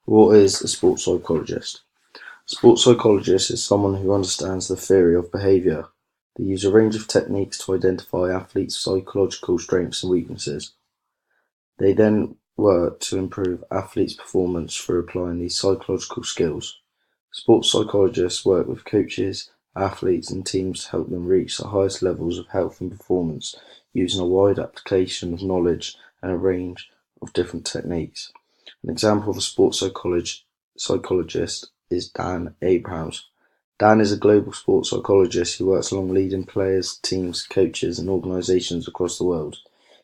What is a sports psychologist? A sports psychologist is someone who understands the theory of behaviour. They use a range of techniques to identify athletes' psychological strengths and weaknesses. They then work to improve athletes' performance through applying these psychological skills. Sports psychologists work with coaches, athletes, and teams to help them reach the highest levels of health and performance using a wide application of knowledge and a range of different techniques. An example of a sports psychologist is Dan Abrams. Dan is a global sports psychologist who works along leading players, teams, coaches, and organisations across the world.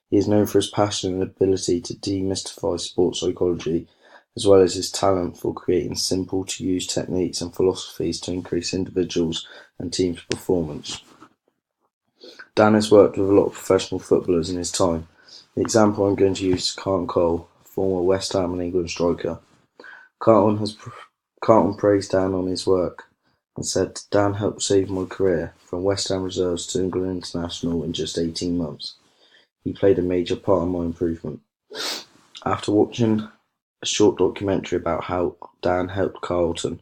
He is known for his passion and ability to demystify sports psychology, as well as his talent for creating simple-to-use techniques and philosophies to increase individuals' and teams' performance. Dan has worked with a lot of professional footballers in his time. The example I'm going to use is Carlton Cole, former West Ham and England striker. Carlton praised Dan on his work and said, "Dan helped save my career, from West Ham reserves to England international in just 18 months. He played a major part in my improvement." After watching a short documentary about how Dan helped Carlton,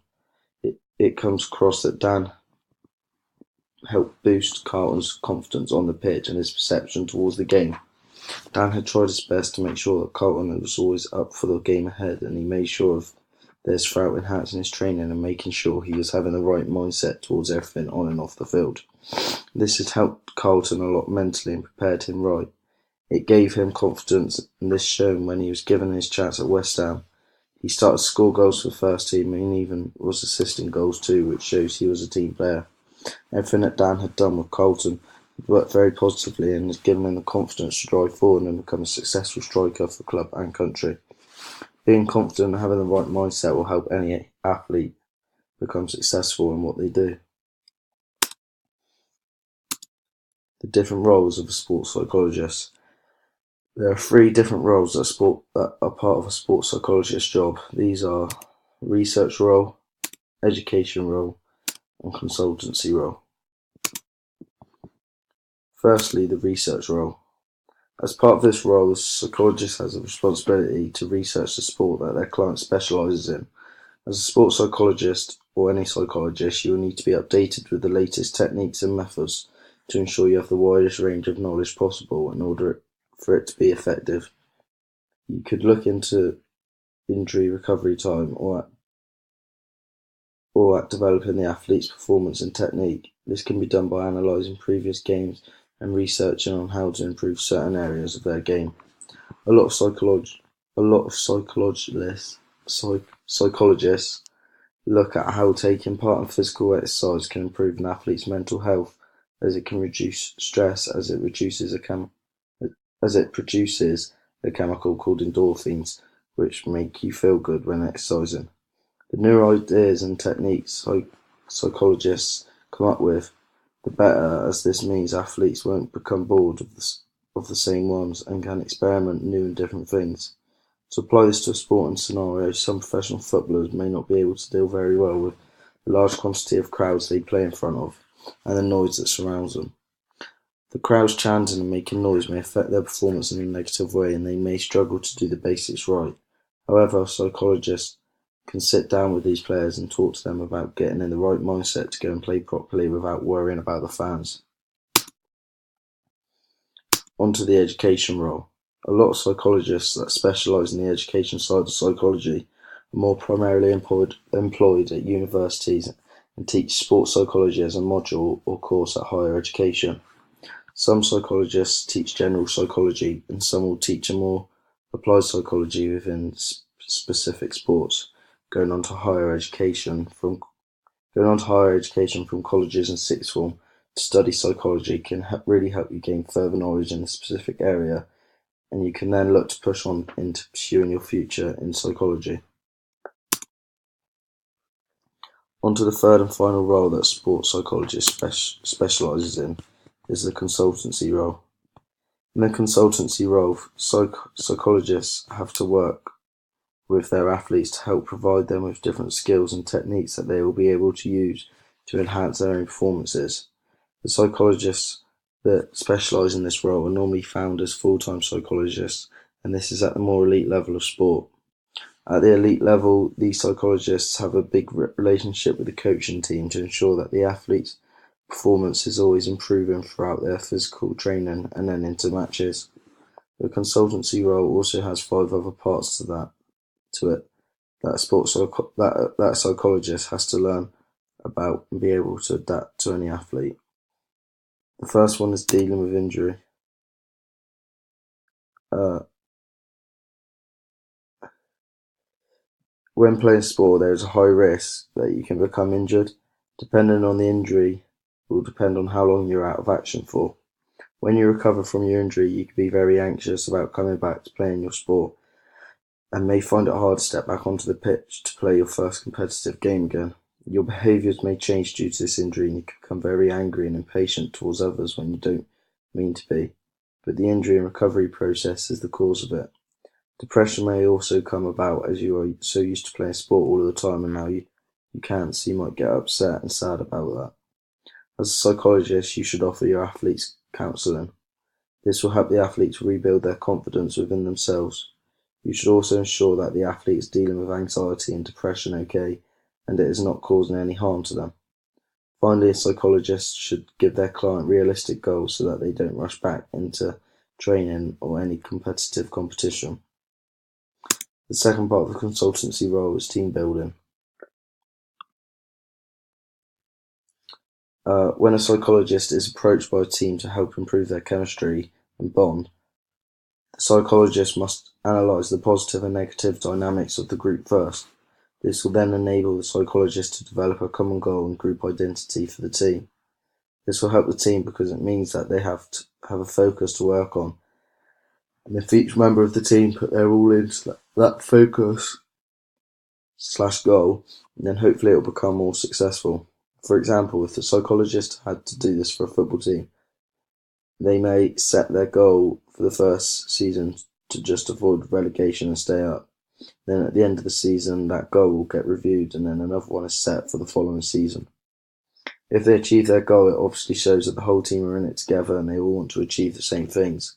it comes across that Dan helped boost Carlton's confidence on the pitch and his perception towards the game. Dan had tried his best to make sure that Carlton was always up for the game ahead, and he made sure of this throughout enhancing his training and making sure he was having the right mindset towards everything on and off the field. This had helped Carlton a lot mentally and prepared him right. It gave him confidence, and this shone when he was given his chance at West Ham. He started to score goals for the first team and even was assisting goals too, which shows he was a team player. Everything that Dan had done with Carlton had worked very positively and has given him the confidence to drive forward and become a successful striker for club and country. Being confident and having the right mindset will help any athlete become successful in what they do. The different roles of a sports psychologist. There are 3 different roles that are part of a sports psychologist's job. These are research role, education role, and consultancy role. Firstly, the research role. As part of this role, the psychologist has a responsibility to research the sport that their client specialises in. As a sports psychologist, or any psychologist, you will need to be updated with the latest techniques and methods to ensure you have the widest range of knowledge possible in order for it to be effective. You could look into injury recovery time or at developing the athlete's performance and technique. This can be done by analysing previous games and researching on how to improve certain areas of their game. A lot of psychologists look at how taking part in physical exercise can improve an athlete's mental health, as it can reduce stress as it produces a chemical called endorphins, which make you feel good when exercising. The newer ideas and techniques psychologists come up with, the better, as this means athletes won't become bored of the same ones and can experiment new and different things. To apply this to a sporting scenario, some professional footballers may not be able to deal very well with the large quantity of crowds they play in front of and the noise that surrounds them. The crowds chanting and making noise may affect their performance in a negative way, and they may struggle to do the basics right. However, psychologists can sit down with these players and talk to them about getting in the right mindset to go and play properly without worrying about the fans. Onto the education role. A lot of psychologists that specialise in the education side of psychology are more primarily employed at universities and teach sports psychology as a module or course at higher education. Some psychologists teach general psychology, and some will teach a more applied psychology within specific sports. Going on to higher education from colleges and sixth form to study psychology can really help you gain further knowledge in a specific area, and you can then look to push on into pursuing your future in psychology. On to the third and final role that a sports psychologist specialises in is the consultancy role. In the consultancy role, psychologists have to work with their athletes to help provide them with different skills and techniques that they will be able to use to enhance their own performances. The psychologists that specialise in this role are normally found as full-time psychologists, and this is at the more elite level of sport. At the elite level, these psychologists have a big relationship with the coaching team to ensure that the athlete's performance is always improving throughout their physical training and then into matches. The consultancy role also has 5 other parts to it that a psychologist has to learn about and be able to adapt to any athlete. The first one is dealing with injury. Uh, when playing sport, there is a high risk that you can become injured. Depending on the injury, will depend on how long you're out of action for. When you recover from your injury, you can be very anxious about coming back to playing your sport and may find it hard to step back onto the pitch to play your first competitive game again. Your behaviours may change due to this injury and you can become very angry and impatient towards others when you don't mean to be, but the injury and recovery process is the cause of it. Depression may also come about as you are so used to playing sport all the time and now you can't, so you might get upset and sad about that. As a psychologist, you should offer your athletes counselling. This will help the athletes rebuild their confidence within themselves. You should also ensure that the athlete is dealing with anxiety and depression okay, and it is not causing any harm to them. Finally, a psychologist should give their client realistic goals so that they don't rush back into training or any competitive competition. The second part of the consultancy role is team building. When a psychologist is approached by a team to help improve their chemistry and bond, the psychologist must analyse the positive and negative dynamics of the group first. This will then enable the psychologist to develop a common goal and group identity for the team. This will help the team because it means that they have to have a focus to work on. And if each member of the team put their all into that focus/goal, then hopefully it will become more successful. For example, if the psychologist had to do this for a football team, they may set their goal for the first season to just avoid relegation and stay up. Then at the end of the season, that goal will get reviewed and then another one is set for the following season. If they achieve their goal, it obviously shows that the whole team are in it together and they all want to achieve the same things.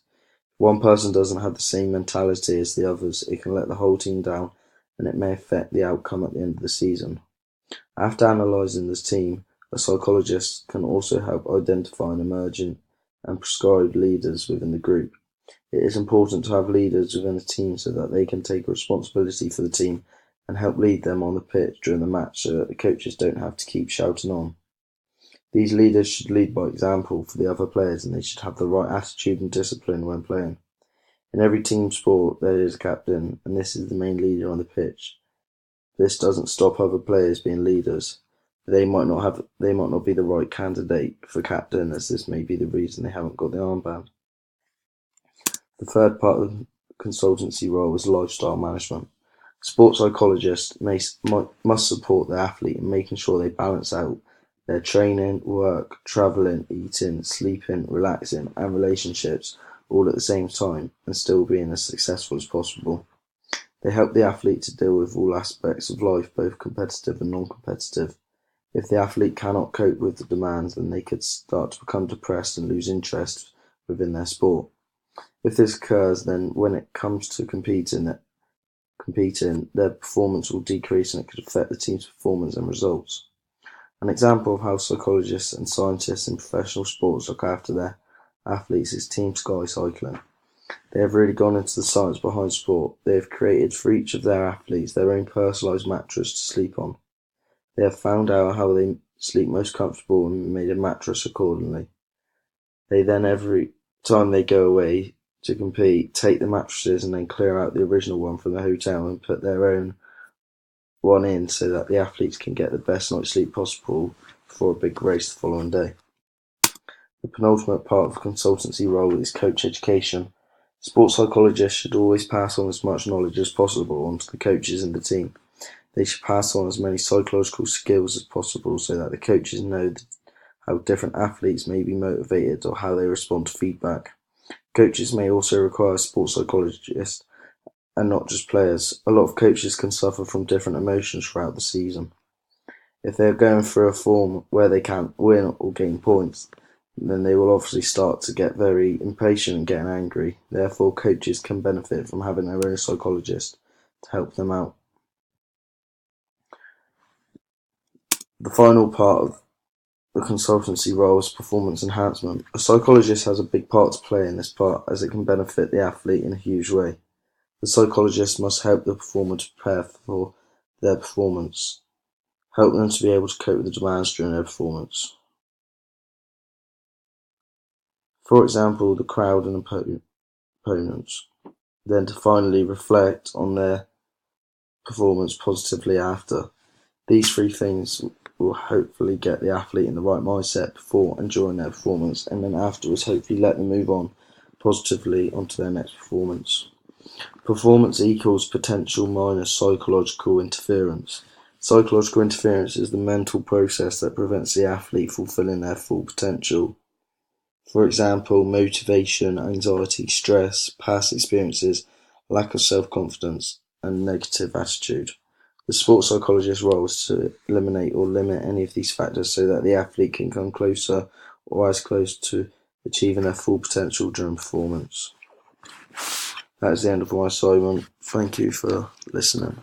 If one person doesn't have the same mentality as the others, it can let the whole team down and it may affect the outcome at the end of the season. After analysing the team, a psychologist can also help identify and emerging and prescribe leaders within the group. It is important to have leaders within a team so that they can take responsibility for the team and help lead them on the pitch during the match so that the coaches don't have to keep shouting on. These leaders should lead by example for the other players and they should have the right attitude and discipline when playing. In every team sport there is a captain and this is the main leader on the pitch. This doesn't stop other players being leaders. They might not be the right candidate for captain as this may be the reason they haven't got the armband. The third part of the consultancy role is lifestyle management. Sports psychologists must support their athlete in making sure they balance out their training, work, travelling, eating, sleeping, relaxing, and relationships all at the same time and still being as successful as possible. They help the athlete to deal with all aspects of life, both competitive and non-competitive. If the athlete cannot cope with the demands, then they could start to become depressed and lose interest within their sport. If this occurs, then when it comes to competing, their performance will decrease and it could affect the team's performance and results. An example of how psychologists and scientists in professional sports look after their athletes is Team Sky Cycling. They have really gone into the science behind sport. They have created for each of their athletes their own personalised mattress to sleep on. They have found out how they sleep most comfortable and made a mattress accordingly. They then, every time they go away to compete, take the mattresses and then clear out the original one from the hotel and put their own one in so that the athletes can get the best night's sleep possible before a big race the following day. The penultimate part of the consultancy role is coach education. Sports psychologists should always pass on as much knowledge as possible onto the coaches in the team. They should pass on as many psychological skills as possible so that the coaches know how different athletes may be motivated or how they respond to feedback. Coaches may also require sports psychologists and not just players. A lot of coaches can suffer from different emotions throughout the season. If they are going through a form where they can't win or gain points, then they will obviously start to get very impatient and getting angry. Therefore, coaches can benefit from having their own psychologist to help them out. The final part of the consultancy role is performance enhancement. A psychologist has a big part to play in this part, as it can benefit the athlete in a huge way. The psychologist must help the performer to prepare for their performance, help them to be able to cope with the demands during their performance. For example, the crowd and opponents. Then to finally reflect on their performance positively after. These three things will hopefully get the athlete in the right mindset before and during their performance, and then afterwards hopefully let them move on positively onto their next performance. Performance equals potential minus psychological interference. Psychological interference is the mental process that prevents the athlete fulfilling their full potential. For example, motivation, anxiety, stress, past experiences, lack of self-confidence, and negative attitude. The sports psychologist's role is to eliminate or limit any of these factors so that the athlete can come closer or as close to achieving their full potential during performance. That is the end of my assignment. Thank you for listening.